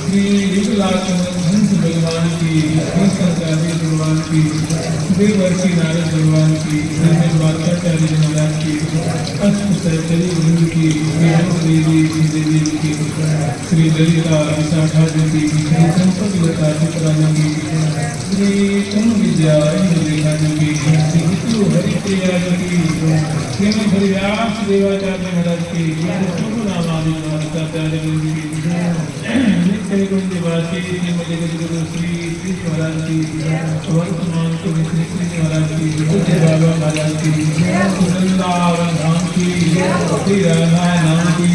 श्री हंस भगवान की, श्री शंकराचार्य भगवान की, देवर्षि नारद भगवान की, श्री द्वारकाचार्य जी महाराज की, अष्ट सहचरी वृंद की, श्री हंस देवी देवी की, श्री ललिता विशाखा जी की, श्री संपत लता चित्रा जी की, श्री तनु विद्या इंद्रलेखा जी की, श्री विष्णु हरिप्रिया जी की, श्रीमद हरिव्यास देवाचार्य महाराज की, नामादि आचार्य जी की, नित्य कुंज वासी श्रीमद जगद्गुरु श्री श्री महाराज की, वर्तमान के श्री श्री महाराज की, बुद्ध बाबा महाराज की, वृंदावन धाम की, श्री राधा नाम की,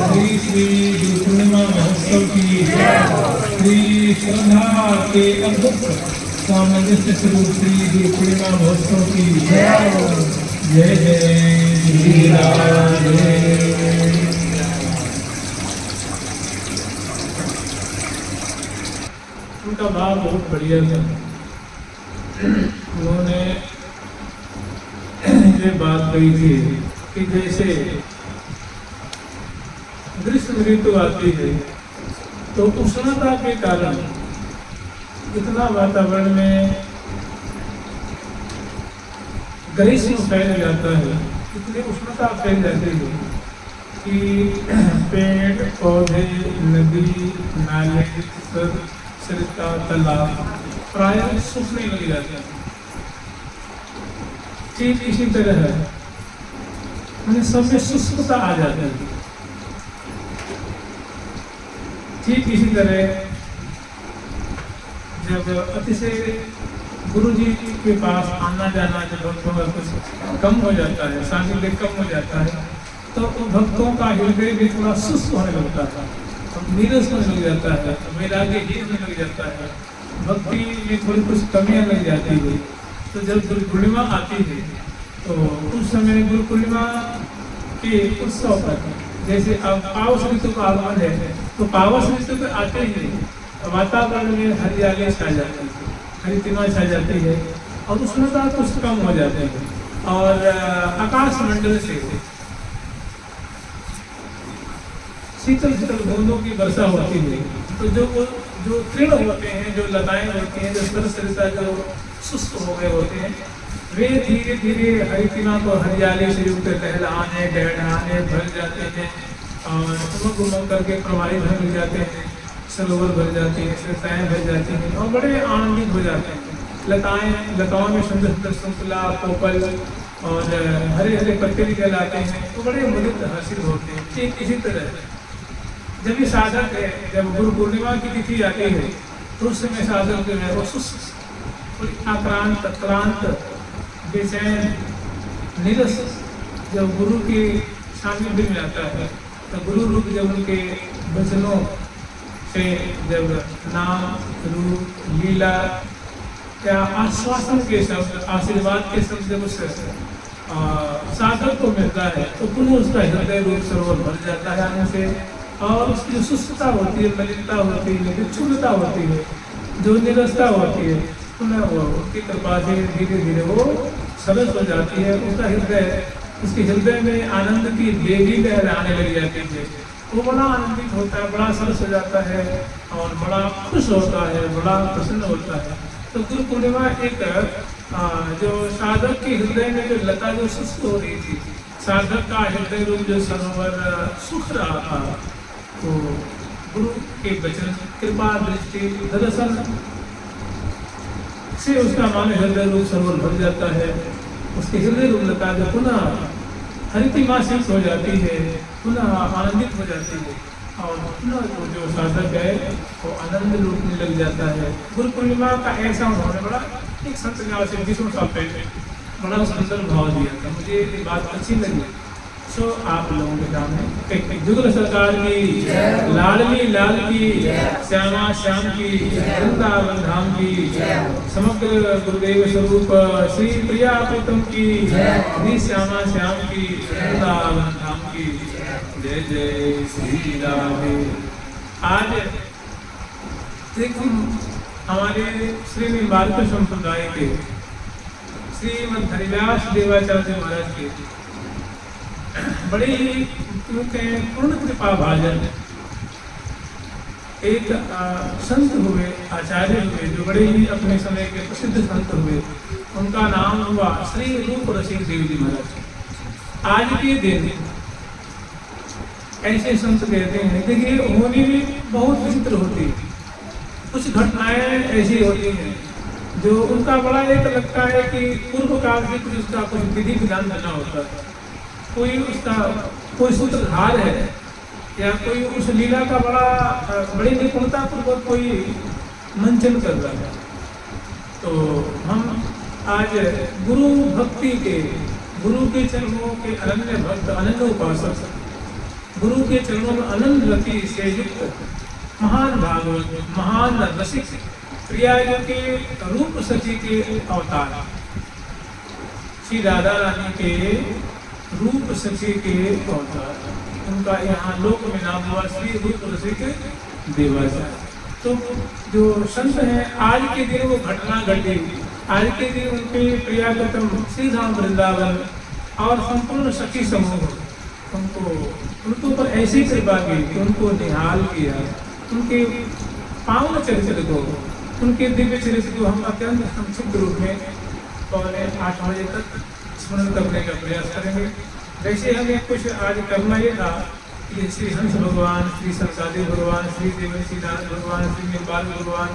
श्री श्री गुरु पूर्णिमा महोत्सव की, श्री श्रद्धा के अद्भुत सामंजस्य स्वरूप श्री गुरु पूर्णिमा महोत्सव की जय जय श्री राधे। उनका भाव बहुत बढ़िया था। उन्होंने ये बात कही थी कि जैसे ग्रीष्म ऋतु आती है तो उष्णता के कारण इतना वातावरण में ग्रीष्म फैल जाता है, इतनी उष्णता फैल जाती है कि पेड़ पौधे नदी नाले सरिता तालाब प्राय सूखने लग जाते हैं। ठीक इसी तरह है, सब में शुष्कता आ जाती है। ठीक इसी तरह जब अतिशय गुरु जी के पास आना जाना जब भक्तों का कुछ कम हो जाता है, सानिध्य कम हो जाता है, तो उन भक्तों का हृदय भी थोड़ा सुस्त होने लगता है, नीरस होने लग जाता है, वैराग्य होने लग जाता है, भक्ति में थोड़ी कुछ कमियां लग जाती है। तो जब गुरु पूर्णिमा आती है तो उस समय गुरु पूर्णिमा के उत्सव पर, जैसे अब पावस ऋतु का आगमन है तो पावस ऋतु पे आते ही वातावरण में हरियाली छा जाती है, हरितिमा छा जाती है और उष्णता कुछ कम हो जाती है और आकाश मंडल से शीतल शीतल बूंदों की वर्षा होती है। तो जो तृण होते हैं, जो लताएं होती हैं, जो सरसरिता जो सुस्त हो गए होते हैं, वे धीरे धीरे हरितिमा को हरियाली से युक्त टहलाने डहलाने भर जाते हैं और उमक उमक करके प्रवाहित होने जाते हैं, सरोवर भर जाते हैं, सरताएं भर जाती हैं और बड़े आनंदित हो जाते हैं। लताओं में सुंदर सुंदर संकुला पोपल और हरे हरे पत्ते भी कहलाते हैं, तो बड़े मुदित हासिल होते हैं। ठीक इसी तरह जब ये साधक है, जब गुरु पूर्णिमा की तिथि आती है तो उस समय साधक जो है वो सुस्त आक्रांत क्रांत बेचैन निरस जब गुरु के सानिध्य में आता है तो गुरु रूप जब उनके वचनों से जब नाम रूप लीला क्या आश्वासन के शब्द आशीर्वाद के शब्द जब उस साधक को मिलता है तो पुनः उसका हृदय रूप सरोवर भर जाता है आने से और उसकी जो सुस्तता होती है, मलिनता होती है, जो क्षुद्रता होती है, जो निरसता होती है, पुनः वो उसकी कृपा से धीरे धीरे वो सरस हो जाती है। उसका हृदय, उसके हृदय में आनंद की देवी लहर आने लग जाती है, वो बड़ा आनंदित होता है, बड़ा सरस हो जाता है और बड़ा खुश होता है, बड़ा प्रसन्न होता है। तो गुरु पूर्णिमा एक जो साधक के हृदय में जो लता जो सुस्त हो रही थी, साधक का हृदय रूप जो सरोवर सुख रहा था, तो गुरु के वचन कृपा दृष्टि दर्शन से उसका मान हृदय रूप सरोवर भर जाता है। उसके हृदय रूप लता जो पुनः हरितिमा से हो जाती है, पुनः आनंदित हो जाती है और पुनः जो साधक है वो आनंद रूप में लग जाता है। गुरु पूर्णिमा का ऐसा उन्होंने बड़ा एक संत से 20 साल पहले बड़ा सुंदर भाव दिया था, मुझे ये बात अच्छी लगी। सो आप लोगों के सामने जुगल सरकार की, लाडली लाल की, श्यामा श्याम की, वृंदावन धाम की, समग्र गुरुदेव स्वरूप श्री प्रिया प्रीतम की, श्री श्यामा श्याम की, वृंदावन धाम की जय जय श्री राधे। आज देखो हमारे श्री निम्बार्क संप्रदाय के श्रीमद हरिव्यास देवाचार्य महाराज के बड़ी पूर्ण कृपा भाजन एक संत हुए, आचार्य हुए, जो बड़े ही अपने समय के प्रसिद्ध संत हुए। उनका नाम हुआ श्री रूप रसिक देव जी महाराज। आज के दिन ऐसे संत कहते हैं, देखिए होनी भी बहुत विचित्र होती है। कुछ घटनाएं ऐसी होती हैं जो उनका बड़ा एक लगता है कि पूर्व काल से कुछ उसका कुछ विधि विधान बना होता है, कोई उसका कोई सूत्रधार है, या कोई उस लीला का बड़ी निपुणता पूर्वक कोई मंचन कर रहा है। तो हम आज गुरु भक्ति के, गुरु के चरणों के अनन्य भक्त, अनन्य उपासक, गुरु के चरणों में अनंत रति से युक्त महान भागवत, महान रसिक, प्रियाजू के रूप सखी के अवतार, श्री राधा रानी के रूप सखी के अवतार, उनका यहाँ लोक में नाम हुआ श्री रूप रसिक देवाचार्य। तो जो संत हैं, आज के दिन वो घटना घटी, आज के दिन उनके प्रियागतम श्री धाम वृंदावन और संपूर्ण सखी समूह उनको ऊपर ऐसी कृपा की कि उनको निहाल किया, उनके पावन चरित्र को, उनके दिव्य चरित्र को हम अत्यंत संक्षिप्त रूप में 7:45 बजे तक स्मरण करने का प्रयास करेंगे। वैसे हमें कुछ आज करना ये था कि श्री हंस भगवान, श्री सरसादी भगवान, श्री देवसी दास भगवान, श्री निर्बाल भगवान,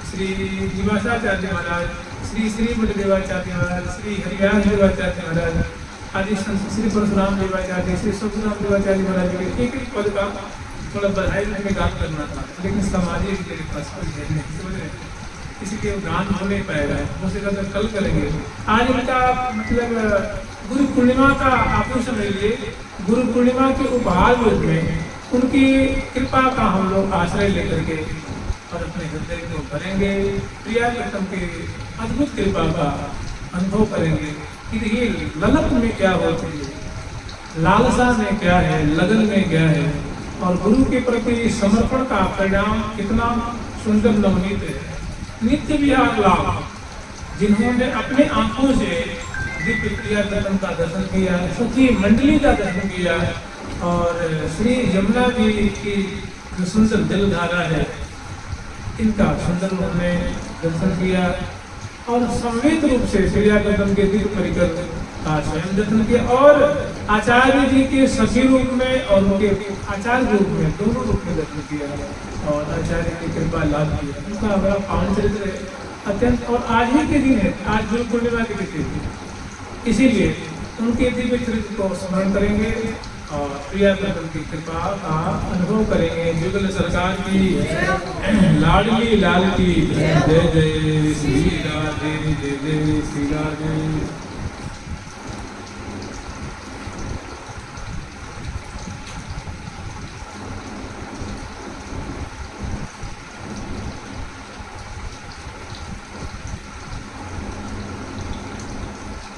श्री जीवाचार्य महाराज, श्री श्रीमठ देवाचार्य महाराज, श्री हरिव्यास देवाचार्य महाराज आदि संत, श्री परशुराम देवाचार्य, श्री सुखराम देवाचार्य महाराज के एक पद का थोड़ा बधाई में गान करना था, लेकिन सामाजिक मेरे पास कोई है नहीं, समझ रहे, इसलिए गान हो नहीं पाएगा, मुझसे कहते कल करेंगे। आज इनका मतलब गुरु पूर्णिमा का आप लोग समझ लिए, गुरु पूर्णिमा के उपहार रूप में उनकी कृपा का हम लोग आश्रय लेकर के और अपने हृदय को भरेंगे, प्रियागतम के अद्भुत कृपा का अनुभव करेंगे कि ये ललक में क्या होती है, लालसा में क्या है, लगन में क्या है, और गुरु के प्रति समर्पण का परिणाम कितना सुंदर नवनीत है। नित्य विहार लाभ, जिन्होंने अपने आंखों से दिव्य प्रियागतम का दर्शन किया, सुखी मंडली का दर्शन किया, और श्री यमुना जी की जो सुंदर जलधारा है, इनका सुंदर रूप में दर्शन किया, और संवेद रूप से प्रियागतम के दिव्य परिकर का स्वयं दर्शन किया, और आचार्य जी के सखी रूप में और उनके आचार्य रूप में, दोनों रूप में दर्शन किया, और आचार्य की कृपा लाभ किया। उनका बड़ा पावन चरित्र है अत्यंत। और आज ही के दिन है, आज गुरु पूर्णिमा के दिन, इसीलिए उनके दिव्य चरित्र को स्मरण करेंगे और प्रियागतम की कृपा का अनुभव करेंगे। जुगल सरकार की, लाडली लाल की जय जय श्री राधे, जय जय श्री राधे।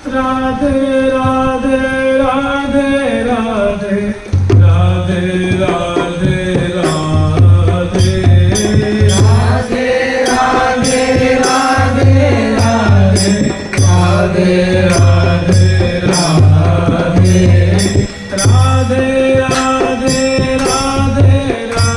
राधे राधे राधे राधे राधे राधे राधे राधे राधे राधे राधे राधे राधे राधे राधे राधे राधे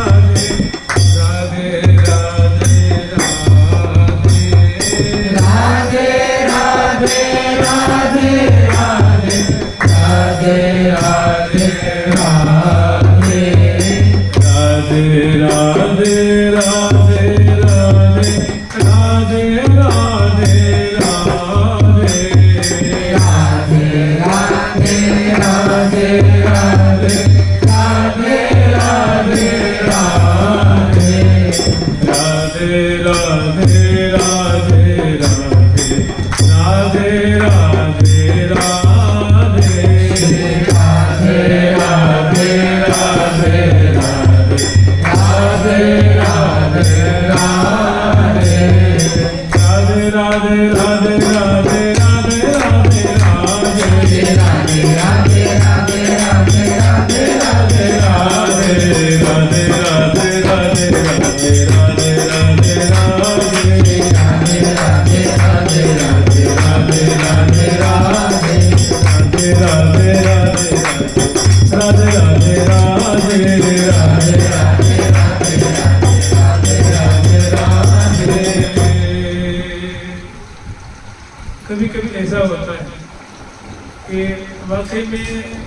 चौथे में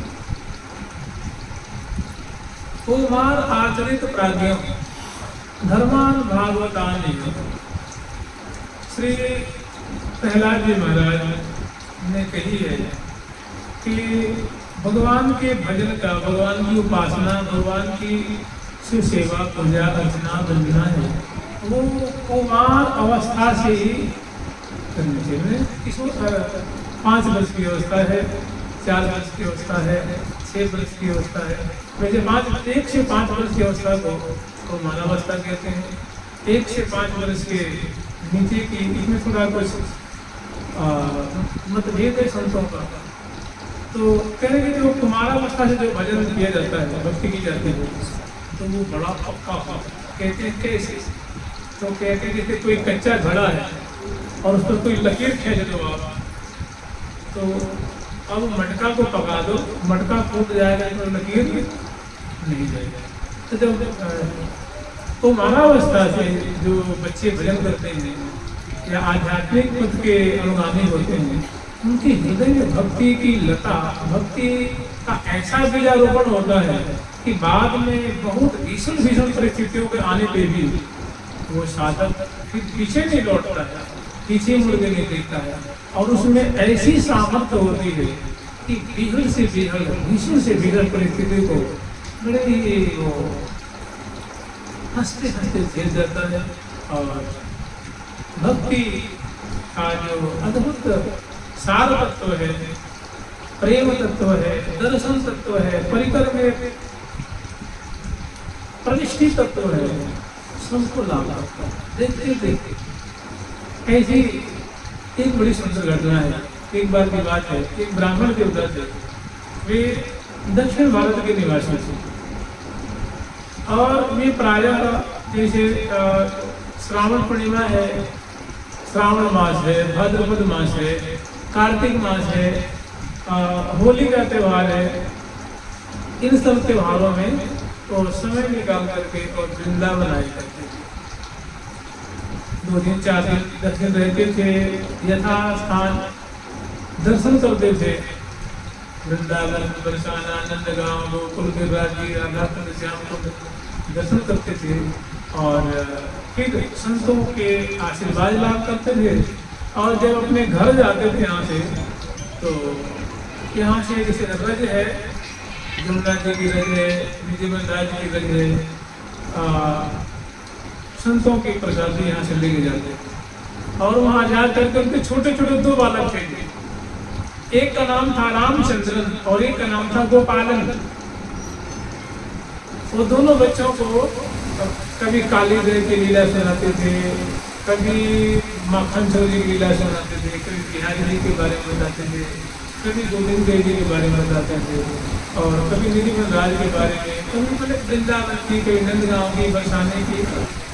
कुमार आचरित प्राज्ञ धर्मान भागवतानि। श्री प्रहलाद जी महाराज ने कही है कि भगवान के भजन का, भगवान की उपासना, भगवान की शिव सेवा, पूजा अर्चना वंदना है वो कुमार अवस्था से ही करनी चाहिए। किशोर 5 वर्ष की अवस्था है, 4 वर्ष की अवस्था है, 6 वर्ष की अवस्था है। वैसे 1 से 5 वर्ष की अवस्था को मानवावस्था कहते हैं। 1 से 5 वर्ष के नीचे की, इसमें थोड़ा कुछ मतभेद है संतों का। तो कह रहे कि जो कुमारावस्था से जो भजन किया जाता है, भक्ति की जाती है, तो वो बड़ा पक्का हो। कहते हैं कैसे? तो कहते हैं जैसे कोई कच्चा घड़ा है और उस पर कोई लकीर खींच दो आप, तो अब मटका को पका दो, मटका फूट जाएगा तो लकीर नहीं जाएगा। तो जब कुमारावस्था से जो बच्चे भजन करते हैं या आध्यात्मिक पथ के अनुगामी होते हैं, उनके हृदय में भक्ति की लता, भक्ति का ऐसा बीजारोपण होता है कि बाद में बहुत भीषण परिस्थितियों के आने पे भी वो साधक फिर पीछे नहीं लौटता है, पीछे मुड़ के नहीं देखता है। और उसमें ऐसी सामर्थ्य होती है कि भीषण से भीषण परिस्थिति को बड़े ही वो हंसते हंसते झेल जाता है। और भक्ति का जो अद्भुत सार तत्व है, प्रेम तत्व है, दर्शन तत्व है, परिकर में प्रतिष्ठित तत्व है, सबको लाभ करता है। देखते देखते ऐसी एक बड़ी सुंदर घटना है। एक बार की बात है, एक ब्राह्मण देवता थे, वे दक्षिण भारत के निवासी थे और वे प्रायः जैसे श्रावण पूर्णिमा है, श्रावण मास है, भाद्रपद मास है, कार्तिक मास है, होली का त्यौहार है, इन सब त्योहारों में तो समय निकाल करके और वृंदावन आए करते थे। 2 दिन 4 दिन 10 दिन रहते थे, यथा स्थान दर्शन करते थे। वृंदावन, बरसाना, नंदगांव, गोकुल, गिरिराज, राधा कुंड, श्याम कुंड दर्शन करते थे और फिर संतों के आशीर्वाद लाभ करते थे। और जब अपने घर जाते थे यहाँ से, तो यहाँ से जैसे रज है, जमुना जी की रज है, विजयमन राज की रज है, संतों की प्रसादी यहाँ से लेके जाते थे। और वहाँ जा करके उनके छोटे छोटे 2 बालक थे, एक का नाम था रामचंद्रन और एक का नाम था गोपालन। वो दोनों बच्चों को कभी काली देव की लीला सुनाते थे, कभी माखन चौधरी की लीला सुनाते थे, कभी बिहारी जी के बारे में बताते थे, कभी गोविंद देव जी के बारे में बताते थे और कभी निधिवन राज के बारे में, कभी मतलब वृंदावन की, कभी नंदगांव की, बरसाने की,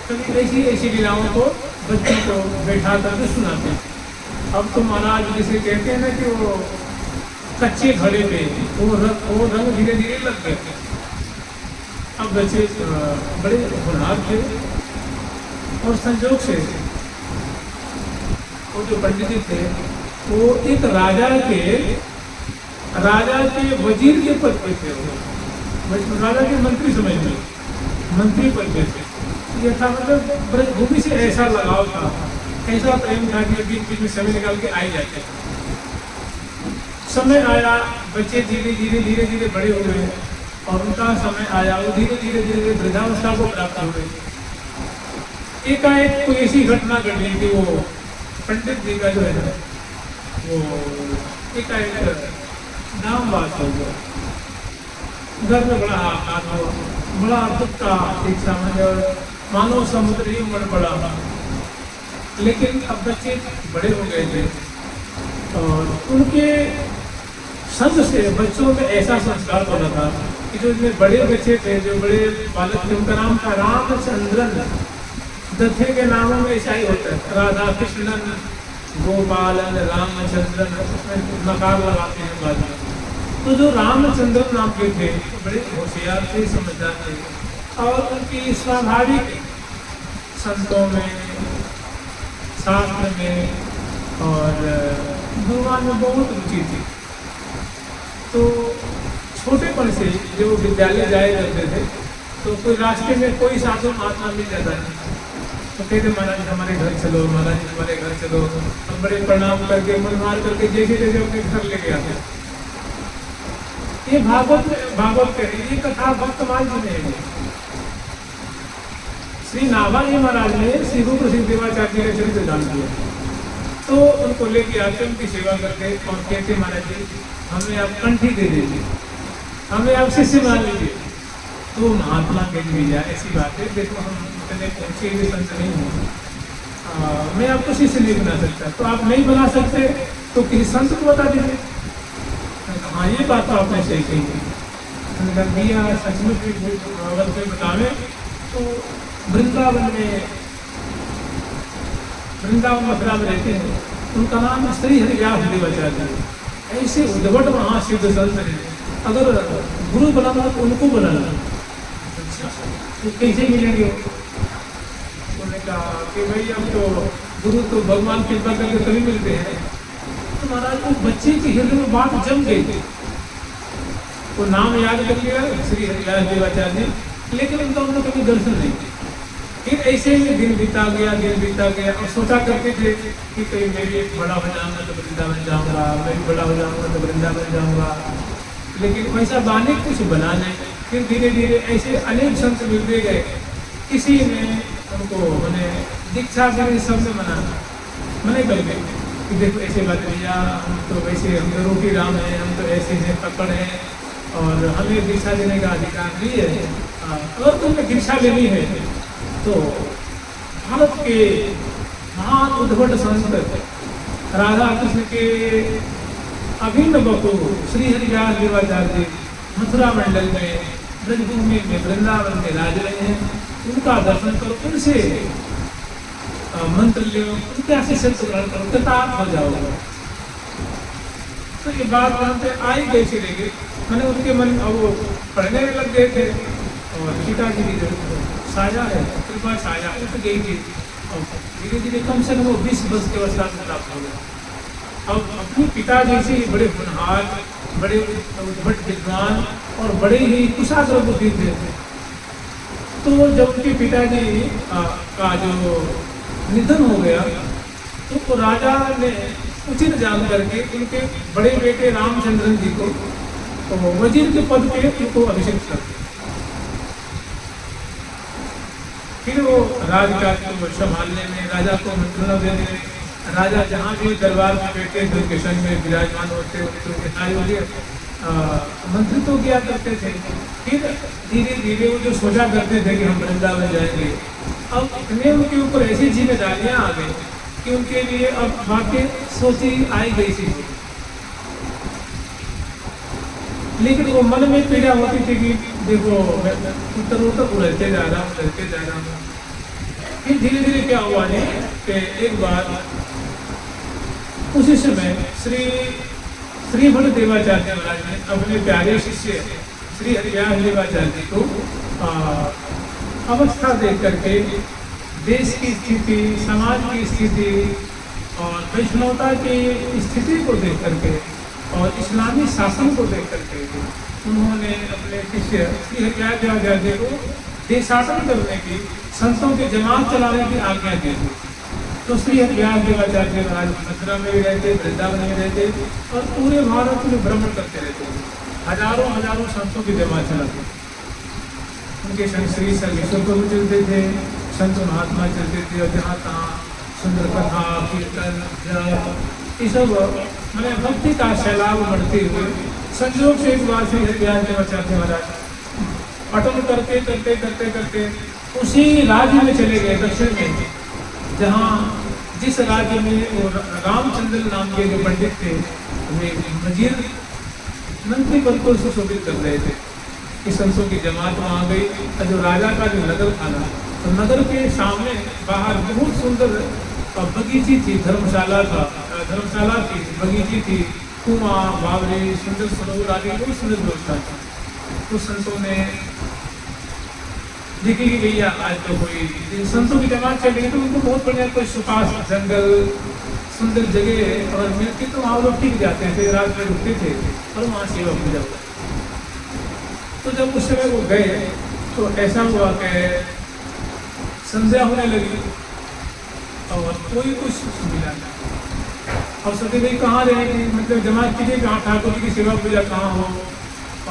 कभी ऐसी लीलाओं को बच्चों को बैठा करके सुनाते हैं। अब तो महाराज जैसे कहते हैं ना कि वो कच्चे घड़े पे वो रंग धीरे धीरे लग गए। अब बच्चे बड़े होनहार थे और संजोग से वो जो पंडित जी थे वो एक राजा के वजीर के पद पे थे। वो राजा के मंत्री समझ लो, मंत्री पद पे थे। ये था मतलब ब्रजभूमि से ऐसा लगाव था, ऐसा प्रेम था कि बीच बीच में समय निकाल के आ जाते। समय आया, बच्चे धीरे धीरे बड़े हो गए और उनका समय आया, वो धीरे धीरे वृद्धावस्था को प्राप्त हो गए। एकाएक कोई ऐसी घटना घट गई कि वो पंडित जी का जो है वो एकाएक नाम बात हो गया, घर में बड़ा हाथ हुआ, बड़ा दुख का एक सामने और मानव समुद्र ही उमड़ पड़ा। लेकिन अब बच्चे बड़े हो गए थे और उनके संग से बच्चों में ऐसा संस्कार बना था कि जो इतने बड़े बच्चे थे, जो बड़े बालक थे, उनका नाम था रामचंद्रन। दत्थे के नामों में ऐसा ही होता है, राधा कृष्णन, गोपालन, रामचंद्रन, उसमें नकार लगाते हैं बाद में। तो जो रामचंद्रन नाम के थे बड़े होशियार थे, समझदार थे और उनकी स्वाभाविक संतों में, शास्त्र में और भगवान में बहुत रुचि थी। तो छोटेपन से जो विद्यालय जाया करते थे, तो कोई रास्ते में कोई साधु महात्मा मिल जाता है तो कहते महाराज हमारे घर चलो, महाराज हमारे घर चलो। हम बड़े प्रणाम करके मन मार करके जैसे जैसे अपने घर लेके आते। ये भागवत कह रही, ये कथा भक्तमाल जी ने, श्री नाभाजी महाराज ने श्री रूप सिंह देवाचार्य के चरित्र दान किया। तो उनको लेके आते, उनकी सेवा करते और कहते महाराज जी हमें आप कंठी दे दीजिए, हमें आप शिष्य मान लीजिए। तो महात्मा के लिए ऐसी बात है, देखो हम इतने पहुंचे हुए संत नहीं हूँ, मैं आपको शिष्य नहीं बना सकता। तो आप नहीं बना सकते तो किसी संत को बता दीजिए। हाँ ये बात तो आपने सही कही है। दिया सचमुच भी अगर कोई बतावे तो वृंदावन मथुरा में रहते हैं, उनका नाम श्री हरिव्यास देवाचार्य। ऐसे उद्भट महासिद्ध संत है, अगर गुरु बनाना तो उनको बनाना। तो कैसे मिलेंगे? उन्होंने कहा कि भाई अब तो गुरु तो भगवान कृपा करके तभी मिलते हैं। तो महाराज वो बच्चे के हृदय में बात जम गई थी, वो नाम याद कर लिया श्री हरिव्यास देवाचार्य, लेकिन उनका उन्होंने कभी दर्शन नहीं। फिर ऐसे ही दिन बीता गया और सोचा करते थे कि कहीं मैं भी बड़ा हो जाऊंगा तो वृंदावन जाऊंगा, मैं भी बड़ा हो जाऊंगा तो वृंदावन जाऊंगा, लेकिन वैसा बाने कुछ बना नहीं। फिर धीरे धीरे ऐसे अनेक संत मिलते गए, किसी ने उनको दीक्षा देने, सबने मना कर गए कि देखो ऐसे बात भैया, हम तो वैसे हम तो रोटी राम हैं, हम तो ऐसे हैं पकड़ हैं और हमें दीक्षा देने का अधिकार नहीं है। अगर तुम्हें दीक्षा लेनी है तो भारत के महान उद्भट संत राधा कृष्ण के अभिन्न बपू श्री हरिव्यास देवाचार्य मथुरा मंडल में, ब्रजभूमि में, वृंदावन में राज रहे हैं, उनका दर्शन करो, उनसे मंत्र लो, उनके आशीर्वाद ग्रहण करो, कृतार्थ हो जाओगे। तो ये बात वहाँ पे आई कैसे लेंगे, मैंने उनके मन वो पढ़ने में लग गए थे और पिताजी की जो साया है, कृपा साया उठ गई थी और धीरे धीरे कम से कम वो 20 वर्ष के अवस्था में प्राप्त हो गया। अब अपने पिता जैसे बड़े होनहार, बड़े उद्भट विद्वान और बड़े ही कुशाग्र बुद्धि थे। तो जब उनके पिताजी का जो निधन हो गया तो राजा ने उचित जान करके उनके बड़े बेटे रामचंद्रन जी को तो वजीर के पद पे उनको अभिषेक कर दिया। फिर वो राजकाज को संभालने में, राजा को मंत्रणा देने में, राजा जहाँ भी दरबार में बैठे थे उनके संग में विराजमान होते, उनके मंत्रित्व किया करते थे। फिर धीरे धीरे वो जो सोचा करते थे कि हम वृंदावन जाएंगे, अब इतने उनके ऊपर ऐसी जिम्मेदारियां आ गई कि उनके लिए अब बातें सोची आई गई थी, लेकिन वो मन में पीड़ा होती थी कि देखो उत्तर उड़ते जा रहा हूँ। फिर धीरे धीरे क्या हुआ है कि एक बार उसी समय श्री भट्ट देवाचार्य महाराज ने अपने प्यारे शिष्य श्री हरिव्यास देवाचार्य को अवस्था देख करके देश की स्थिति, समाज की स्थिति और वैष्णवता की स्थिति को देख करके और इस्लामी शासन को देख करके उन्होंने अपने शिष्य श्री हरिव्यास देवाचार्य को देशाटन करने की, संतों की जमात चलाने की आज्ञा दी थी। तो श्री हरिव्यास देवाचार्य महाराज मथुरा में भी रहते, वृंदावन में रहते और पूरे भारत में भ्रमण करते रहते, हजारों संतों की जमात चलाते। उनके संग श्री सर्वेश्वर को भी चलते थे, संत महात्मा चलते थे और जहाँ तहाँ सुंदर कथा, कीर्तन, जप, ये सब मैंने भक्ति का सैलाब बढ़ते हुए संयोग से एक बार श्री हरिव्यास देवाचार्य महाराज पठन करते उसी राज्य में चले गए, दक्षिण में, जहाँ जिस राज्य में वो रामचंद्र नाम के जो पंडित थे वे वजीर मंत्री पद को सुशोभित कर रहे थे कि संतों की जमात वहाँ आ गई। और जो राजा का जो नगर था ना, तो नगर के सामने बाहर बहुत सुंदर बगीची थी, धर्मशाला थी, बगीची थी, कुआं, बावरे, सुंदर सरोवर आदि बहुत सुंदर व्यवस्था थी। तो संतों ने देखी कि भैया आज तो कोई संतों की जमात चल रही, तो उनको बहुत बढ़िया कोई सुपास जंगल सुंदर जगह और मिलती तो वहाँ लोग टिक जाते थे, रात में रुकते थे और वहाँ सेवा पूजा होती। तो जब उस समय वो गए तो ऐसा हुआ कि संध्या होने लगी और कोई कुछ मिला नहीं। और सोचे भाई कहाँ रहेंगे, मतलब जमात कीजिए कहाँ, ठाकुर जी की सेवा पूजा कहाँ हो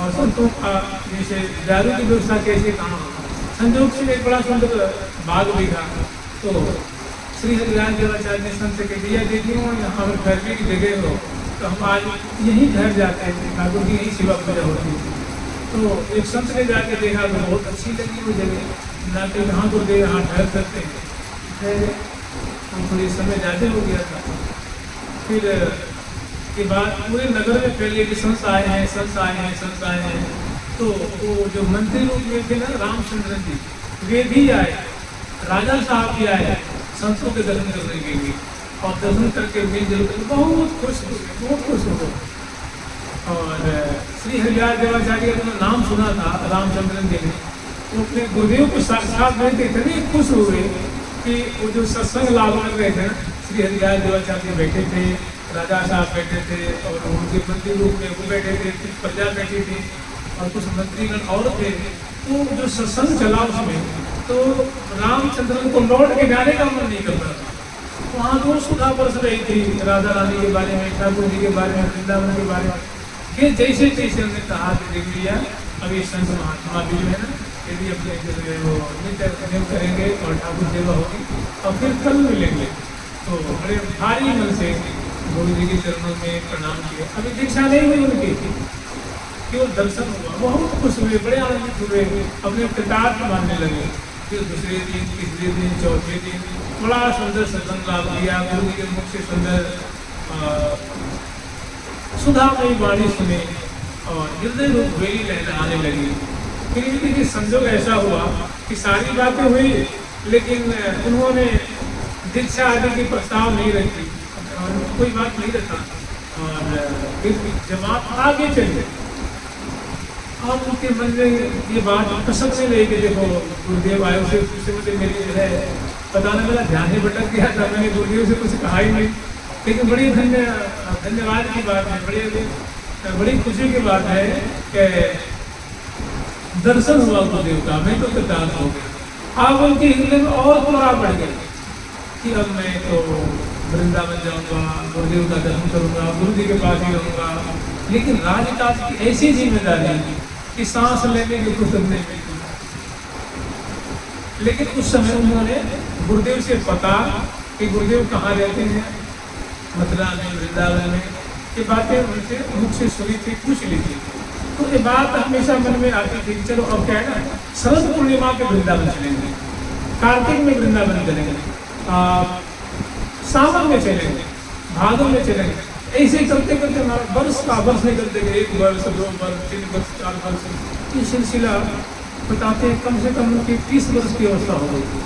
और संतों का जैसे दारू की व्यवस्था कैसे कहाँ हो। संजोग से एक बड़ा सुंदर बाग भी था, तो श्री हरिराज देवाचार्य ने संत के दिया देखिए यहाँ पर ठहरने की जगह हो तो हम आज यहीं ठहर जाते हैं, ठाकुर की यहीं सेवा पूजा होती है। तो एक संत ने जाके देखा तो बहुत अच्छी लगी वो जगह, ना कि यहाँ तो दे यहाँ ठहर सकते हैं। फिर हम थोड़ी समय ज़्यादा हो गया था। फिर के बाद पूरे नगर में फैले कि संत आए हैं, संत आए हैं, संत आए हैं। तो वो जो मंत्री लोग में थे ना रामचंद्र जी, वे भी आए, राजा साहब भी आए संतों के दर्शन करने के लिए और दर्शन करके मिलजुल कर बहुत खुश हो गए, बहुत खुश हो गए। और श्री हरिराज देवाचार्य का नाम सुना था रामचंद्र जी ने, वो अपने गुरुदेव को साक्षात में इतने खुश हुए कि वो जो सत्संग लाभ कर रहे थे ना, श्री हरिराज देवाचार्य बैठे थे, राजा साहब बैठे थे और उनके मंत्री रूप में वो बैठे थे, कुछ प्रजा बैठी थी और कुछ मंत्रीगण और थे। तो जो सत्संग चला उसमें तो रामचंद्र को लौट के जाने का मन नहीं करता था। वहाँ तो सुधा बरस रही थी राधा रानी के बारे में, ठाकुर जी के बारे में, वृंदावन के बारे में। फिर जैसे जैसे हमने कहा कि देख लिया अभी संत महात्मा भी है ना, यदि अपने वो नित्य नियम करेंगे और ठाकुर सेवा होगी और फिर कल मिलेंगे। तो बड़े भारी मन से गुरु जी के चरणों में प्रणाम किए। अभी दीक्षा नहीं हुई उनकी, केवल दर्शन हुआ, बहुत खुश हुए, बड़े आनंदित हुए, अपने कृतार्थ मानने लगे। फिर दूसरे दिन, तीसरे दिन, चौथे दिन बड़ा सुंदर सत्संग लाभ किया। गुरु जी के मुख से सुंदर सुधामयी वाणी सुने और हृदय रूप वेली लहराने लगी। फिर देखिए संजोग ऐसा हुआ कि सारी बातें हुई लेकिन उन्होंने दीक्षा आदि की प्रस्ताव नहीं रखी और कोई बात नहीं रखा और फिर जमात आगे चली। अब उनके मन में ये बात कसकने लगी कि देखो गुरुदेव आए उसे मुझे मेरी जो है पता नहीं, मेरा ध्यान ही भटक गया था, मैंने गुरुदेव से कुछ कहा ही नहीं। लेकिन बड़ी धन्यवाद की बात है, बड़ी खुशी की बात है कि दर्शन हुआ गुरुदेव का, मैं तो कृतार्थ हो गया। अब उनके हृदय में और थोड़ा बढ़ गया कि अब मैं तो वृंदावन जाऊंगा, गुरुदेव का दर्शन करूंगा, गुरु जी के पास ही रहूंगा। लेकिन राजकाज की ऐसी जिम्मेदारी कि सांस लेने की फुर्सत नहीं मिलती। लेकिन उस समय उन्होंने गुरुदेव से पता कि गुरुदेव कहाँ रहते हैं, मथुरा में, वृंदावन में, ये बातें उनसे मुख से सुनी थी, पूछ ली थी। तो ये बात हमेशा मन में आती थी, चलो अब क्या है ना, शरद पूर्णिमा के वृंदावन चलेंगे, कार्तिक में वृंदावन चलेंगे, सावन में चलेंगे, भादों में चलेंगे। ऐसे करते करते हमारा वर्ष निकलते गए, 1 वर्ष, 2 वर्ष, 3 वर्ष, 4 वर्ष, ये सिलसिला बताते हैं कम से कम उनकी 30 वर्ष की अवस्था हो गई थी।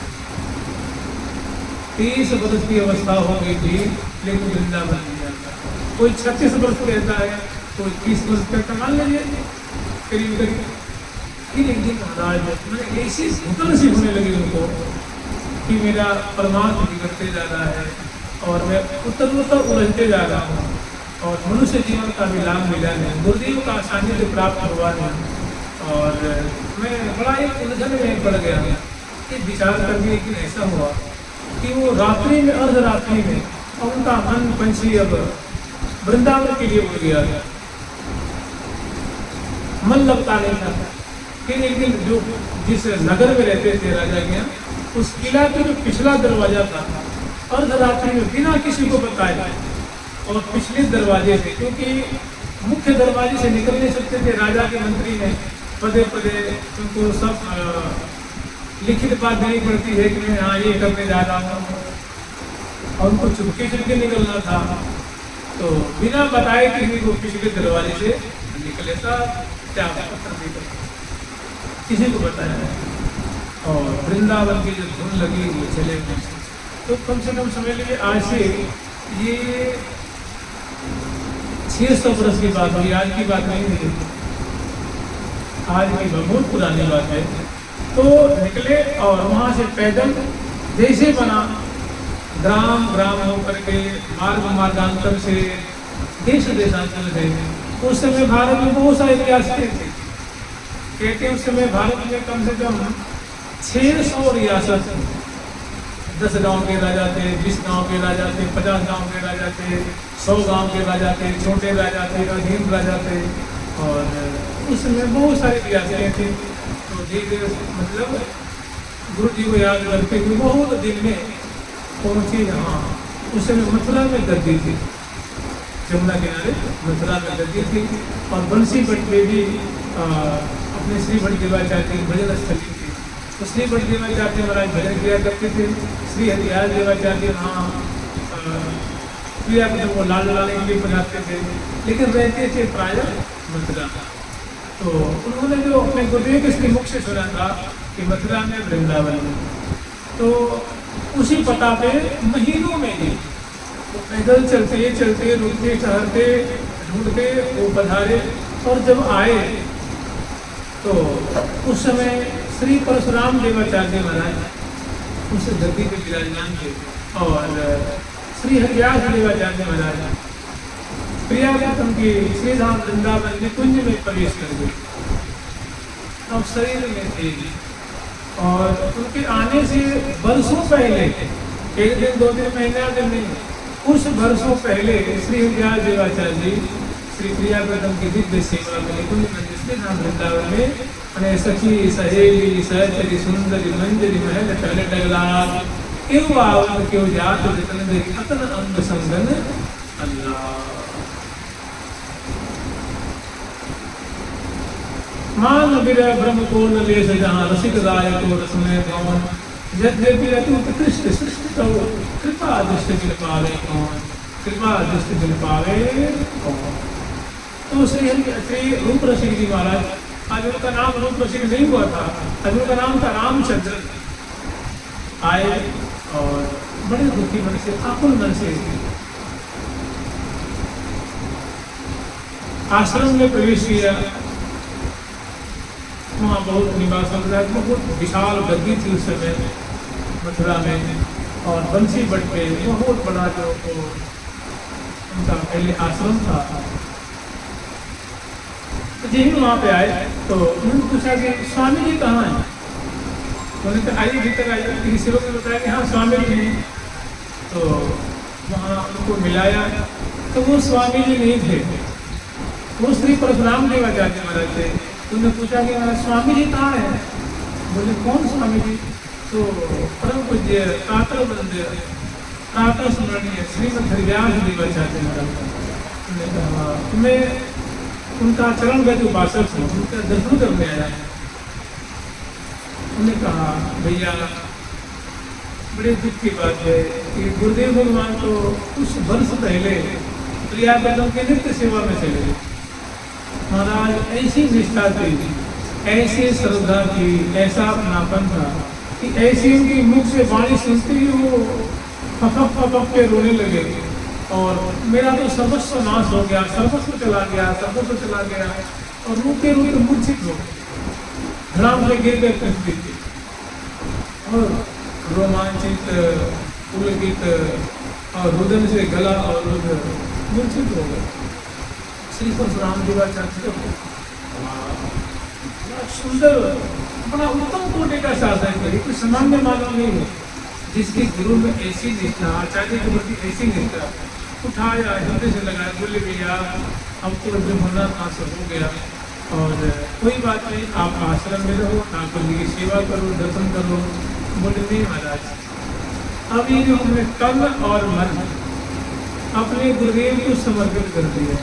30 वर्ष की अवस्था हो गई थी लेकिन वृंदावन नहीं आता। कोई 36 वर्ष रहता है, कोई 30 वर्ष का मान लीजिए करीब करीब। फिर एक दिन महाराज मैंने ऐसी घुटन सी होने लगी उनको कि मेरा परमात्मा बिगड़ते जा रहा है और मैं उत्तर उलझते जा रहा हूँ और मनुष्य जीवन का भी लाभ मिला नहीं, गुरुदेव का सानिध्य प्राप्त हुआ नहीं और मैं बड़ा एक उलझन में पड़ गया। कि विचार करके एक दिन ऐसा हुआ कि वो रात्रि में, अर्धरात्रि में, और उनका मन पंछी अब वृंदावन के लिए उड़ गया था, मन लगता नहीं था। फिर एक दिन जो जिस नगर में रहते थे राजा के यहाँ, उस किला के जो पिछला दरवाजा था, अर्धरात्रि में बिना किसी को बताए और पिछले दरवाजे से, क्योंकि मुख्य दरवाजे से निकल नहीं सकते थे, राजा के मंत्री ने पदे पदे उनको सब लिखित बात देनी पड़ती है कि मैं हाँ ये करने जा रहा हूँ और उनको चुपके चुपके निकलना था। तो बिना बताए किसी को पिछले दरवाजे से निकले था, क्या किसी को बताया नहीं। और वृंदावन की जो धुन लगी वो चले गए। तो कम से कम समझ लीजिए आज से ये 600 वर्ष की बात हुई, आज की बात नहीं है, आज की बहुत पुरानी बात है। तो निकले और वहाँ से पैदल जैसे बना ग्राम ग्राम होकर के मार्ग मार्गांतर से देश देशांतर से उस समय भारत में बहुत सारे रियासतें थी। कहते हैं उस समय भारत में कम से कम 600 रियासत थी। 10 गांव के राजा थे, 20 गांव के राजा थे, 50 गांव के राजा थे, 100 गांव के राजा थे, छोटे राजा थे, अधीन राजा थे। और उस समय बहुत सारी रियासतें थी। तो धीरे मतलब गुरु जी को याद करते हुए बहुत दिन में पहुँचे यहाँ। उस समय मथुरा में गद्दी थी, जमुना किनारे मथुरा में गद्दी थी। और बंसी भट्ट में भी अपने श्री भट्ट देवाचार्य की भजन स्थली थी। तो श्री भट्ट देवाचार्य महाराज भजन किया करते थे। श्री हरियाल देवाचार्य वहाँ क्रियापद को लाल लाने के लिए बनाते थे, लेकिन रहते थे प्राय मथुरा। तो उन्होंने जो अपने गुरुदेव के श्री मुख से सुना था कि मथुरा में वृंदावन में, तो उसी पता पे महीनों में ही वो पैदल चलते चलते रुकते ठहरते ढूंढते वो पधारे। और जब आए तो उस समय श्री परशुराम देवाचार्य महाराज उस गद्दी पे विराजमान थे। और श्री हरियास देवाचार्य महाराज प्रियागतम के श्रीधाम वृंदावन में कुंज में प्रवेश कर गए। अब शरीर में थे और उनके आने से वर्षों पहले, एक दिन 2 दिन महीना दिन नहीं, कुछ वर्षों पहले श्री हरियास देवाचार्य जी श्री प्रियागतम की दिव्य सेवा में कुंज मंदिर श्रीधाम वृंदावन में अने सखी सहेली सहचरी सुंदरी मंजरी महल टल टगलाल क्यों आवत क्यों जात जतन देखी अतन अंग संगन अल्लाह। मान बिरह ब्रह्म को न लेस जहाँ रसिक राय को रसमय कौन यद्यपि रति उत्कृष्ट सृष्टि तो कृपा दृष्टि जिन पावे कौन, कृपा दृष्टि जिन पावे कौन। तो श्री रूप रसिक जी महाराज, आज उनका नाम रूप रसिक नहीं हुआ था, आज उनका नाम था रामचंद्र। आए और बड़े दुखी मन से आकुल मन से आश्रम में प्रवेश किया। वहाँ बहुत निवास बहुत विशाल गद्दी थी उस समय मथुरा में। और बंसी भट्ट पे बहुत बड़ा जो उनका पहले आश्रम था। तो यही वहाँ पे आए तो उन्होंने पूछा कि स्वामी जी कहाँ हैं। उन्होंने कहा आइए भीतर आइए। किसी लोग ने बताया कि हाँ स्वामी जी हैं। तो वहाँ उनको मिलाया तो वो स्वामी जी नहीं थे, वो श्री परशुराम देवाचार्य महाराज थे। उन्होंने पूछा कि हमारा स्वामी जी कहाँ है। बोले कौन स्वामी जी। तो परम पूज्य कातर मंदिर कातर स्मरणीय श्रीमद हरिव्यास देवाचार्य महाराज। उन्होंने कहा मैं उनका चरण का जो उपासक हूँ, उनका दर्शन करने आया है। उन्होंने कहा भैया बड़े दुख की बात है कि गुरुदेव भगवान तो कुछ वर्ष पहले प्रियागतम के नित्य सेवा में चले गए। महाराज ऐसी निष्ठा थी, ऐसी श्रद्धा थी, ऐसा अपनापन था कि ऐसी उनकी मुख से वाणी सुनते ही वो फपक के रोने लगे। और मेरा तो सर्वस्व नाश हो गया, सर्वस्व चला गया, सर्वस्व चला गया। और रोते रोते मूर्छित हो धड़ाम से गिर गए पृथ्वी पे। और रोमांचित पुलकित और रुदन से गला और मूर्छित हो गए। श्री परशुराम देवाचार्य सुंदर बड़ा उत्तम कोटि का शासन करी, कोई सामान्य मानव नहीं है। जिसकी गुरु में ऐसी निष्ठा, आचार्य के प्रति ऐसी निष्ठा, उठाया हृदय से लगाया। बोले भैया अब तो जो होना था सब हो गया और कोई बात नहीं, आप आश्रम में रहो, ठाकुर जी की सेवा करो, दर्शन करो। बोले नहीं महाराज, अब ये जो हमने तन और मन अपने गुरुदेव को समर्पित कर दिया,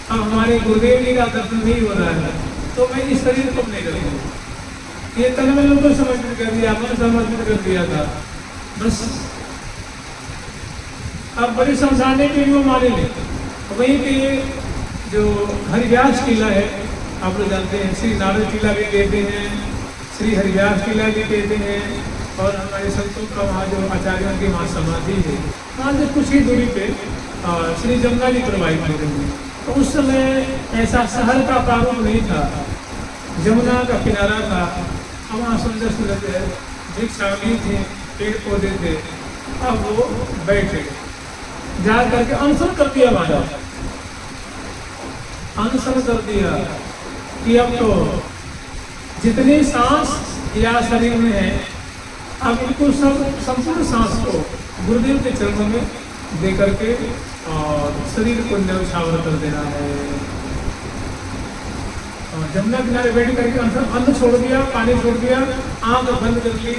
अब हमारे गुरुदेव जी का दर्शन नहीं हो रहा है तो मैं इस शरीर को नहीं करूँगा। ये तन मैंने उनको समर्पित कर दिया, मन समर्पित कर दिया था बस। अब बड़े समझाने के लिए वो माने नहीं। वहीं पे जो हरिव्यास किला है आप लोग जानते हैं, श्री नारद किला भी कहते हैं, श्री हरिव्यास किला भी कहते हैं। और हमारे संतों का वहाँ जो आचार्यों की वहाँ समाधि है, वहाँ से कुछ ही दूरी पे श्री जमुना जी प्रवाहित हो रही है। तो उस समय ऐसा शहर का प्रारूप नहीं था, जमुना का किनारा था। वहाँ सुंदर सुंदर वृक्ष आदि थे, पेड़ पौधे थे। अब वो बैठे, जा करके अनशन कर दिया महाराज, अनशन कर दिया कि अब तो जितनी सांस या शरीर में है अब इनको सब संपूर्ण सांस को गुरुदेव के चरणों में दे करके और शरीर को न्यौछावर कर देना है। और जमुना किनारे बैठ करके अन्न छोड़ दिया, पानी छोड़ दिया, आंख बंद कर ली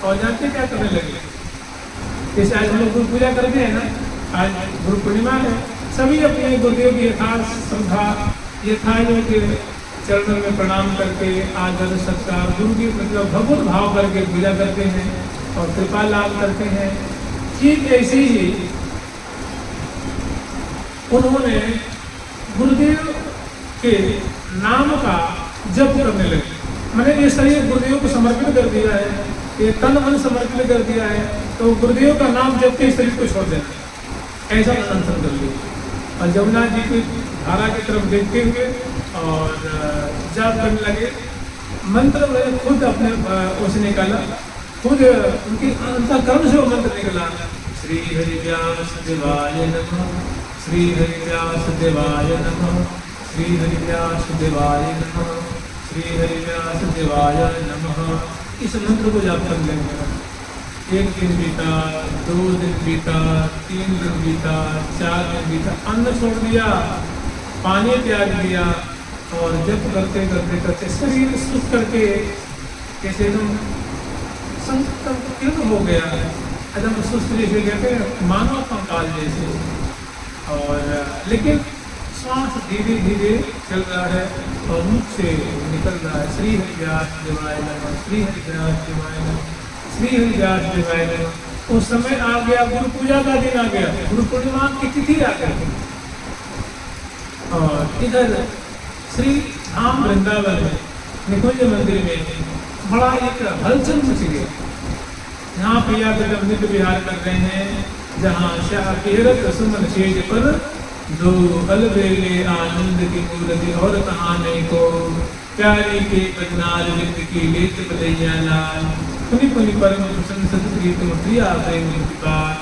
और जानते क्या करने लगे। जैसे आज हम लोग गुरु पूजा करते हैं ना, आज गुरु पूर्णिमा है, सभी अपने गुरुदेव की यथार्थ श्रद्धा यथायोग चरणों में प्रणाम करके आदर सत्कार गुरु की मतलब भगवत भाव करके पूजा करते हैं और कृपा लाभ करते हैं। ठीक ऐसे ही उन्होंने गुरुदेव के नाम का जप करने लगे। मैंने ये शरीर गुरुदेव को समर्पित कर दिया है, ये तन मन समर्पित कर दिया है, तो गुरुदेव का नाम जप के शरीर को छोड़ देना, ऐसा अनशन कर लिया। और जमुना जी की धारा की तरफ देखते हुए और जाप करने लगे। मंत्र मैंने खुद अपने उसने निकाला, खुद उनकी अंतःकरण से वो मंत्र निकला, श्री हरिव्यास देवाय नमः, श्री हरिव्यास देवाय नमः, श्री हरिव्यास देवाय नमः, श्री हरिव्यास देवाय नमः। इस मंत्र को जाप कर लेंगे। एक दिन बीता, 2 दिन बीता, 3 दिन बीता, 4 दिन बीता, अन्न छोड़ दिया, पानी त्याग दिया और जप करते करते करते शरीर सुख करके कैसे एकदम संकीर्ण हो गया, एकदम सुस्त जैसे कहते हैं मानव कंकाल जैसे। और लेकिन श्वास धीरे धीरे चल रहा है और मुख से निकल रहा है, श्री हरिव्यास देवाय नमः, श्री हरिव्यास देवाय नमः, श्री हरिव्यास देवाय नमः। उस समय आ गया गुरु पूजा का दिन, आ गया गुरु पूर्णिमा की तिथि आ गई। और इधर श्री धाम वृंदावन में निकुंज मंदिर में बड़ा एक हलचल मच गया। यहाँ प्रिया कदम नित्य विहार कर रहे हैं, जहाँ शाह केरत सुमन शेज पर दो अलबेले आनंद की मूर्ति और कहानी को प्यारी के बदनार विंद की लेत बदैया लाल पुनि पुनि परम प्रशंसत प्रीतम प्रिया प्रेम प्रतिपाल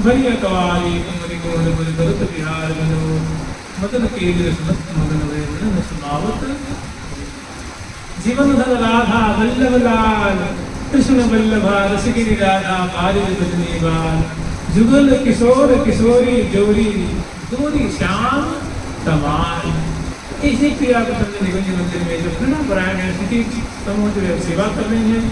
भरिया कवाली कुमरी मोहन गुरु भरत विहार मनो मदन केंद्र समस्त मगन वे मन समावत जीवन धन राधा वल्लभ लाल कृष्ण वल्लभा रसगिरी राधा पारित बजनी बाल जुगल किशोर किशोरी जोरी दूरी श्याम तमाल। इसी क्रिया को समझे निकुंज मंदिर में जो कृष्ण परायण है स्थिति समूह जो है सेवा कर रहे हैं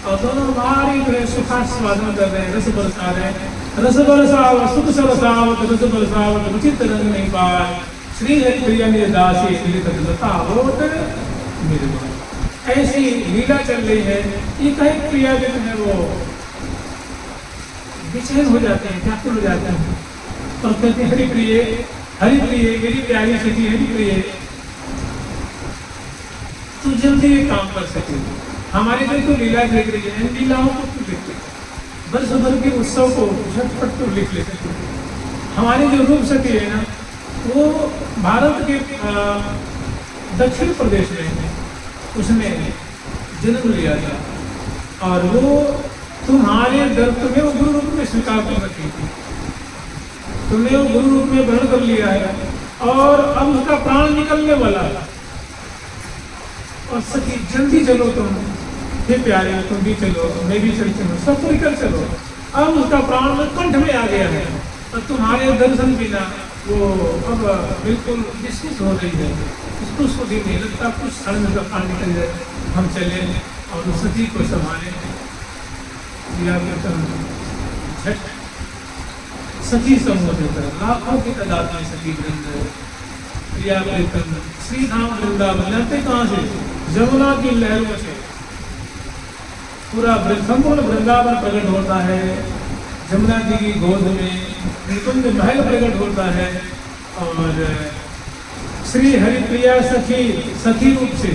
और दोनों बारी जो है सुखास्वादन कर रहे हैं, रस बरसा रहे हैं। रस बरसावत सुख सरसावत रस बरसावत उचित रंग नहीं पाए श्री हरि प्रिया मेरे दासी होत निर्मल। ऐसी लीला चल रही है। ये कई प्रिया जो है वो बेचैन हो जाते हैं, व्याकुल हो जाते हैं और कहते हैं हरि प्रिय मेरी प्यारी सखी हरि प्रिय तू जल्दी ये काम कर सके। हमारे जो तो लीला देख रही है, इन लीलाओं को तू लिख ले, वर्ष भर के उत्सव को झटपट तू लिख ले। हमारे जो रूप सखी है ना, वो भारत के दक्षिण प्रदेश में उसने जन्म लिया था और वो तुम्हारे दर तुम्हें वो गुरु रूप में स्वीकार कर रखी थी, तुमने वो गुरु रूप में ग्रहण कर लिया है और अब उसका प्राण निकलने वाला है। और सखी जल्दी चलो तुम, हे प्यारे तुम भी चलो, मैं भी चलती हूँ, सब निकल चलो। अब उसका प्राण में कंठ में आ गया है और तुम्हारे दर्शन बिना वो अब बिल्कुल विस्मित हो रही है। इसको भी नहीं लगता कुछ क्षण में प्राण निकल जाए, हम चले और उस सखी को संभालें। झट सखी समूह देकर लाखों की तादाद में सखी वृंद प्रिया प्रीतम श्री धाम वृंदावन लेते कहाँ से? जमुना की लहरों से पूरा संपूर्ण वृंदावन प्रकट होता है। जमुना जी की गोद में निकुंज महल प्रकट होता है और श्री हरिप्रिया सखी रूप से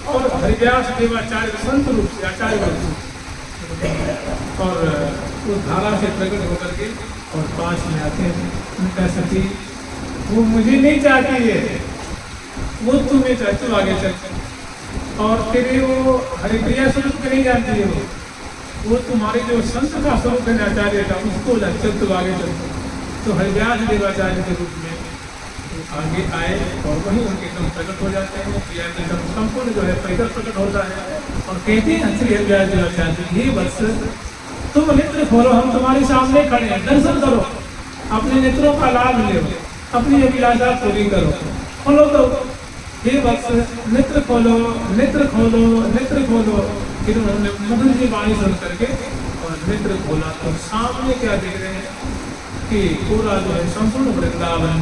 और हरिव्यास देवाचार्य संत रूप से आचार्य रूप से और उस धारा से प्रकट होकर के और पास में आते हैं। उनका सखी वो मुझे नहीं चाहती है, वो तुम्हें चाहती, तू आगे चल। और तेरे वो हरिप्रिया स्वरूप को नहीं जानती है, वो वो तुम्हारे जो संत का स्वरूप है आचार्य का, उसको चल तो आगे चलते। तो हरिव्यास देवाचार्य के रूप में आगे आए और वहीं उनके एकदम प्रकट हो जाते हैं। क्रिया के एकदम संपूर्ण जो है पैदल प्रकट होता है और कहते हैं श्री हरिव्यास देवाचार्य, ये वत्स तुम नेत्र खोलो, हम तुम्हारे सामने खड़े हैं, दर्शन करो, अपने नेत्रों का लाभ लो, अपनी अभिलाषा पूरी करो। खोलो तो हे वत्स नेत्र खोलो, नेत्र खोलो, नेत्र खोलो। फिर उन्होंने मधुर जी वाणी सुन करके और नेत्र खोला तो सामने क्या देख रहे हैं कि पूरा जो है संपूर्ण वृंदावन,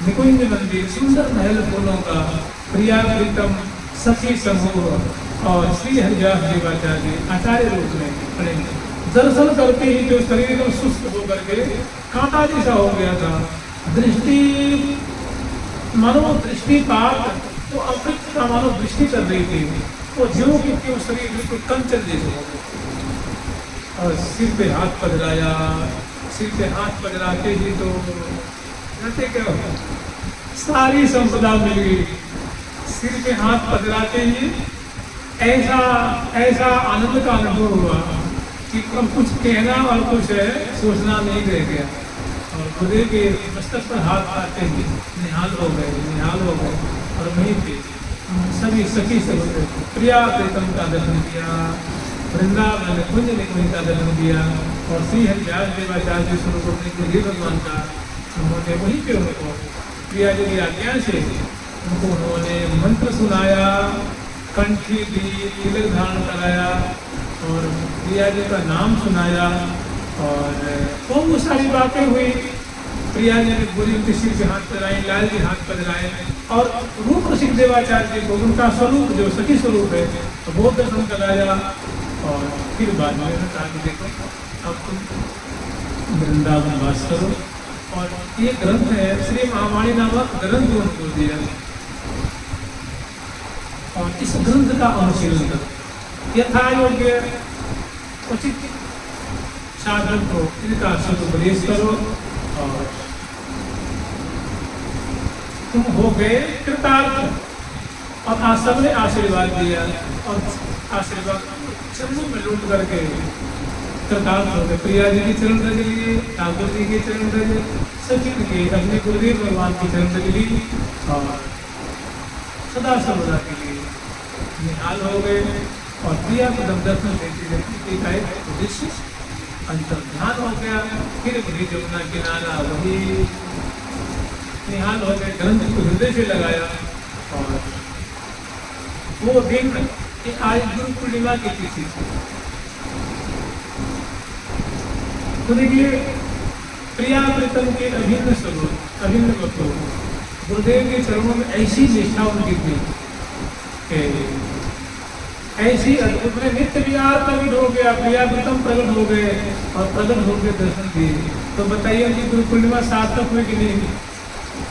निकुंज मंदिर, सुंदर महल फूलों का, प्रिया प्रीतम सखी समूह और श्री हरिव्यास देवाचार्य आचार्य रूप में खड़े। दर्शन करके ही जो शरीर एकदम सुस्त होकर के कांटा जैसा हो गया था, दृष्टि मानो दृष्टिपात तो अमृत का मानो दृष्टि कर रही थी, वो ज्यों की क्यों शरीर बिल्कुल कंचन जैसे हो गया। और सिर पे हाथ पधराया, सिर पे हाथ पधराते ही तो कहते क्या हो, सारी संपदा मिल गई। सिर पे हाथ पधराते ही ऐसा ऐसा आनंद का अनुभव हुआ कि कब कुछ कहना और कुछ सोचना नहीं रह गया। और खुदे के मस्तक पर हाथ आते ही निहाल हो गए, निहाल हो गए। और वहीं पे सभी सखी से प्रिया प्रीतम का दर्शन किया, वृंदावन कुंज निकुंज का दर्शन किया और श्री हरिव्यास देवाचार्य स्वरूप अपने भगवान का उन्होंने वहीं पे उनको प्रिया जी की आज्ञा से उनको उन्होंने मंत्र सुनाया, कंठी दी, तिलक धारण कराया और प्रिया जी का नाम सुनाया और बहुत सारी बातें हुई। प्रिया जी ने पूरी उनके सिर पे हाथ पधराए, लाल जी हाथ पधराए और रूप रसिक देवाचार्य जी को उनका स्वरूप जो सखी स्वरूप है तो वो दर्शन कराया। और फिर बाद में कहा कि देखो अब तुम वृंदावन वास करो। और ये ग्रंथ है श्री महावाणी नामक ग्रंथ उनको दिया और इस ग्रंथ का अनुशीलन करो, यथा योग्य उचित साधन को इनका सदुपदेश करो और तुम हो गए कृतार्थ। और आज सबने आशीर्वाद दिया और आशीर्वाद चरणों में लूट करके कृतार्थ हो गए। प्रिया जी की चरण रज लिए, ठाकुर जी के चरण रज, सचिन के अपने गुरुदेव भगवान की चरण रज ली और सदा सर्वदा के लिए निहाल हो गए। और प्रिया को जब दर्शन देते देते का एक उद्देश्य अंतर ध्यान हो गया। फिर वही जमुना किनारा वही निहाल हो गए, ग्रंथ को हृदय से लगाया। और वो दिन कि आज गुरु पूर्णिमा की तिथि तो देखिए प्रिया प्रीतम के अभिन्न स्वरूप, अभिन्न वस्तु गुरुदेव के चरणों में ऐसी निष्ठा उनकी थी कि ऐसी अद्भुत में नित्य विहार प्रकट हो गया, प्रिया प्रीतम प्रकट हो गए और प्रकट होकर दर्शन दिए। तो बताइए उनकी गुरु पूर्णिमा सार्थक हुई कि नहीं?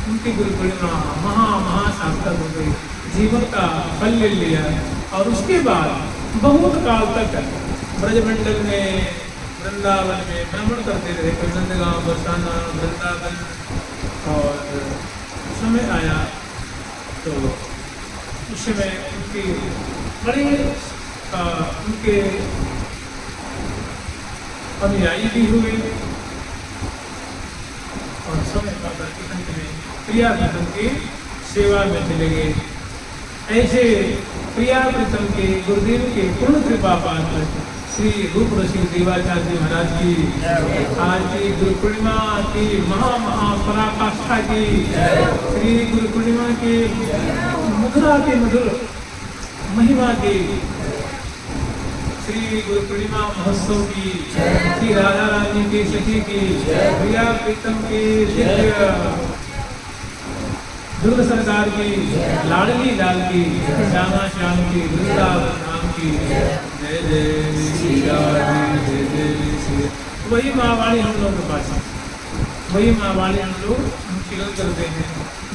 उनकी गुरु पूर्णिमा महा सार्थक हो गई, जीवन का फल ले लिया। और उसके बाद बहुत काल तक ब्रजमंडल में, वृंदावन में भ्रमण करते रहे, नंदगांव, बरसाना, वृंदावन। और समय आया तो उस समय उनकी बड़े उनके अनुयायी भी हुए और समय पाकर के अंत में प्रिया प्रीतम की सेवा में चले गए। ऐसे प्रिया प्रीतम के गुरुदेव के पूर्ण कृपा पाकर श्री रूप रसिक देवाचार्य महाराज की आज की गुरु पूर्णिमा की महा पराकाष्ठा की, श्री गुरु पूर्णिमा की मधुरा की मधुर महिमा की, श्री गुरु पूर्णिमा महोत्सव की, श्री राधा रानी की सखी की, प्रिया प्रीतम की, दुर्ग सरकार की, लाडली लाल की, श्यामा श्याम की, वृंदावन धाम की, जय जय श्री राधे, जय जय श्री। वही महावाणी हम लोगों के पास है, वही महावाणी हम लोग अनुशीलन करते हैं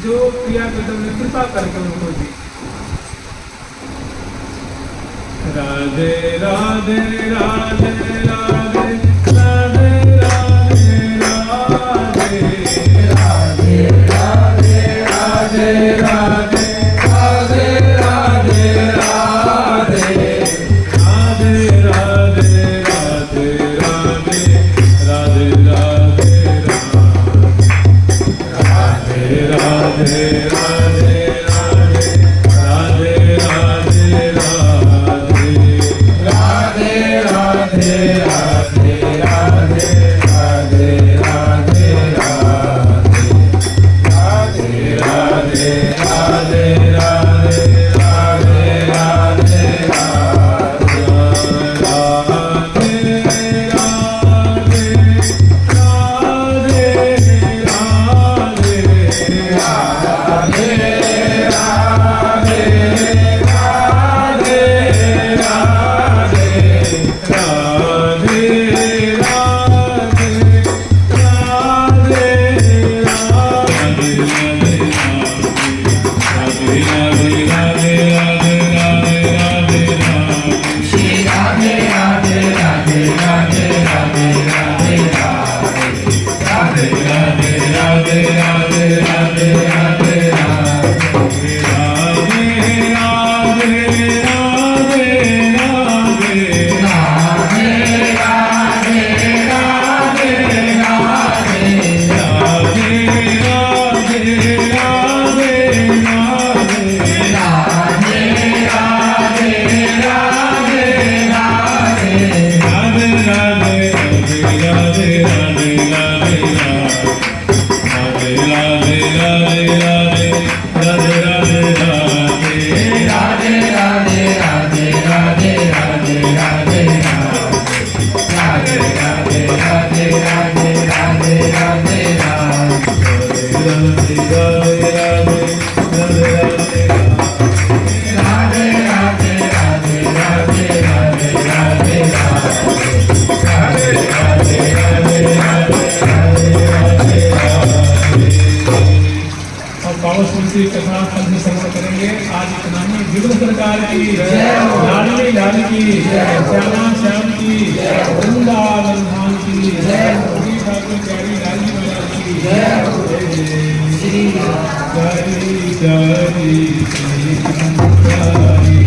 जो प्रिया प्रीतम ने कृपा करके उनको दी। राधे राधे राधे राधे राधे राधे राधे राधे राधे राधे राधे राधे राधे राधे राधे राधे की लाडली लाल की श्यामा श्याम की वृंदावन धाम की श्री ठाकुर प्यारी लाली माला की जय जय जय